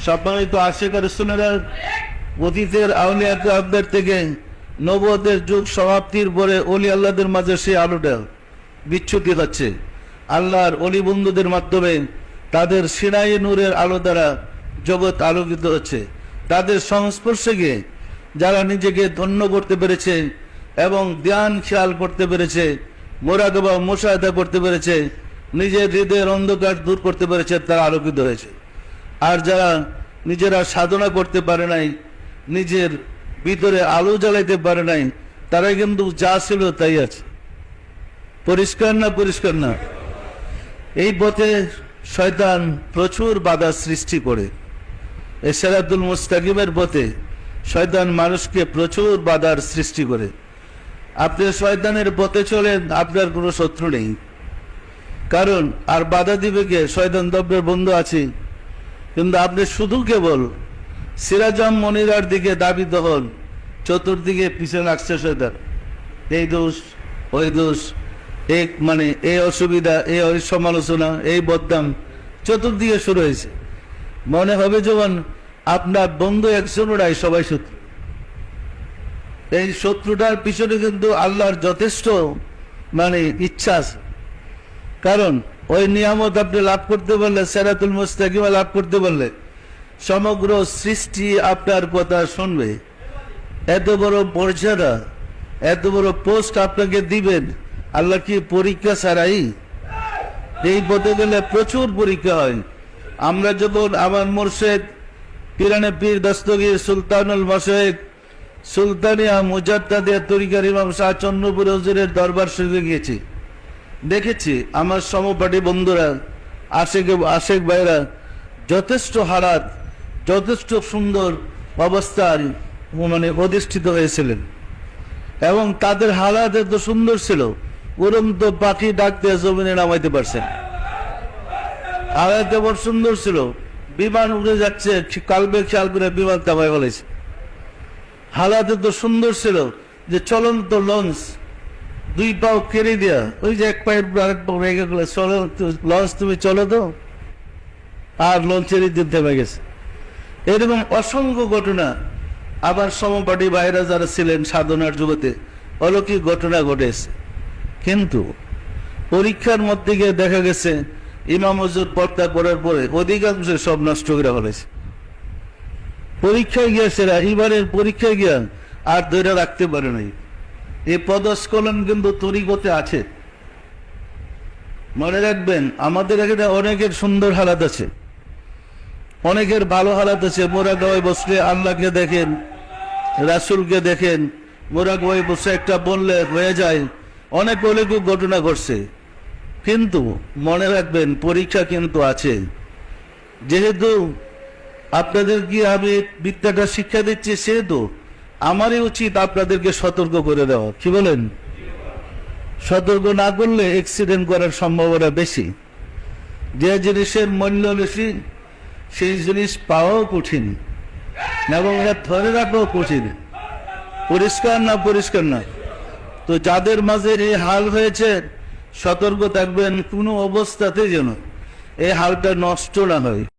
সম্মানিত আশিক রাসূলেরা, অতীতের আউলিয়া কিরামদের থেকে নবুয়তের যুগ সমাপ্তির পরে ওলি আল্লাহদের মাঝে সেই আলোটা বিচ্যুতি হচ্ছে। আল্লাহর অলি বন্ধুদের মাধ্যমে তাদের সিনাই নূরের আলো দ্বারা জগৎ আলোকিত হচ্ছে। তাদের সংস্পর্শে গিয়ে যারা নিজেকে ধন্য করতে পেরেছে এবং ধ্যান খেয়াল করতে পেরেছে, মোরাকাবা মুশাহাদা করতে পেরেছে, নিজের হৃদয়ের অন্ধকার দূর করতে পেরেছে, তারা আলোকিত হয়েছে। আর যারা নিজেরা সাধনা করতে পারে নাই, নিজের ভিতরে আলো জ্বালাইতে পারে নাই, তারা কিন্তু যা ছিল তাই আছে। পরিষ্কার না? পরিষ্কার না? এই পথে শয়তান প্রচুর বাধা সৃষ্টি করে। এই সিরাতুল মুস্তাকিমের পথে শয়তান মানুষকে প্রচুর বাধার সৃষ্টি করে। আপনি শয়তানের পথে চলেন, আপনার কোনো শত্রু নেই। কারণ আর বাধা দিবে কে? শয়তান তো আপনার বন্ধু আছে। কিন্তু আপনি শুধু কেবল সিরাজাম মনিরার দিকে দাবিত হন, চতুর্দিকে পিছনে লাগছে শয়তান। এই দোষ, ওই দোষ, এই অসুবিধা, এই সমালোচনা, এই বদনাম চতুর্দিকে শুরু হয়েছে। মনে হবে যেমন আপনার বন্ধু একজনও নাই, সবাই শত্রু। এই শত্রুটার পিছনে কিন্তু আল্লাহর যথেষ্ট ইচ্ছা আছে। কারণ ওই নিয়ামত আপনি লাভ করতে পারলে, সিরাতুল মুস্তাকিমা লাভ করতে পারলে সমগ্র সৃষ্টি আপনার কথা শুনবে। এত বড় মর্যাদা, এত বড় পোস্ট আপনাকে দিবেন আল্লাহ কি পরীক্ষা ছাড়াই? এই পথে গেলে প্রচুর পরীক্ষা হয়। আমরা যখন আমার মুর্শিদ পিরানে পীর দস্তগীর সুলতানুল মাশায়েখ সুলতানিয়া মুজাদ্দাদিয়া তরিকার ইমাম শাহ চন্দ্রপুর হুজুরের দরবার শরীফে গিয়েছি, দেখেছি আমার সমপাঠী বন্ধুরা, আশেক ভাইরা যথেষ্ট হারাত, যথেষ্ট সুন্দর অবস্থায় অধিষ্ঠিত হয়েছিলেন। এবং তাদের হালাত এত সুন্দর ছিল, উড়ন্ত পাখি ডাক দিয়ে জমিনে নামাইতে পারছেন। হালাত এমন সুন্দর ছিল, বিমান উড়ে যাচ্ছে, কালবে খেয়াল করে বিমান তামাই ফেলেছে। হালাত এত সুন্দর ছিল যে চলন্ত লঞ্চ, দুই পাও কেড়ে দেয়া, ওই যে এক পায়ের আরেক পাও রেগে গেলে, চলো লঞ্চ তুমি চলো তো, আর লঞ্চের দিন থেমে গেছে। এরকম অসংখ্য ঘটনা। আবার সমপাঠী ভাইরা যারা ছিলেন সাধনার জগতে, অলৌকিক ঘটনা ঘটেছে। কিন্তু পরীক্ষার মধ্যে গিয়ে দেখা গেছে ইমাম হুজুর পর্দা পড়ার পরে অধিকাংশ সব নষ্ট করে ফেলেছে। পরীক্ষায় গিয়েছে, এবারের পরীক্ষায় গিয়া আর ধরে রাখতে পারে নাই। এই পদস্খলন কিন্তু তরিকতে আছে। মনে রাখবেন, আমাদের এখানে অনেকের সুন্দর হালাত আছে, অনেকের ভালো হালাত আছে। মোরাগাওয়ায় বসলে আল্লাহকে দেখেন, রাসূলকে দেখেন। মোরাগাওয়ায় বসে একটা বললে হয়ে যায়। অনেক অলৌকিক ঘটনা ঘটছে। কিন্তু মনে রাখবেন, পরীক্ষা কিন্তু আছে। যেহেতু আপনাদেরকে আমি বিদ্যাটা শিক্ষা দিচ্ছি, সেহেতু আমারই উচিত আপনাদেরকে সতর্ক করে দেওয়া। কি বলেন? সতর্ক না করলে অ্যাক্সিডেন্ট করার সম্ভাবনা বেশি। যে জিনিসের মূল্য বেশি সেই জিনিস পাওয়াও কঠিন এবং ধরে রাখাও কঠিন। পরিষ্কার না? পরিষ্কার না? তো যাদের মাঝে এই হাল হয়েছে, সতর্ক থাকবেন কোনো অবস্থাতে যেন এই হালটা নষ্ট না হয়।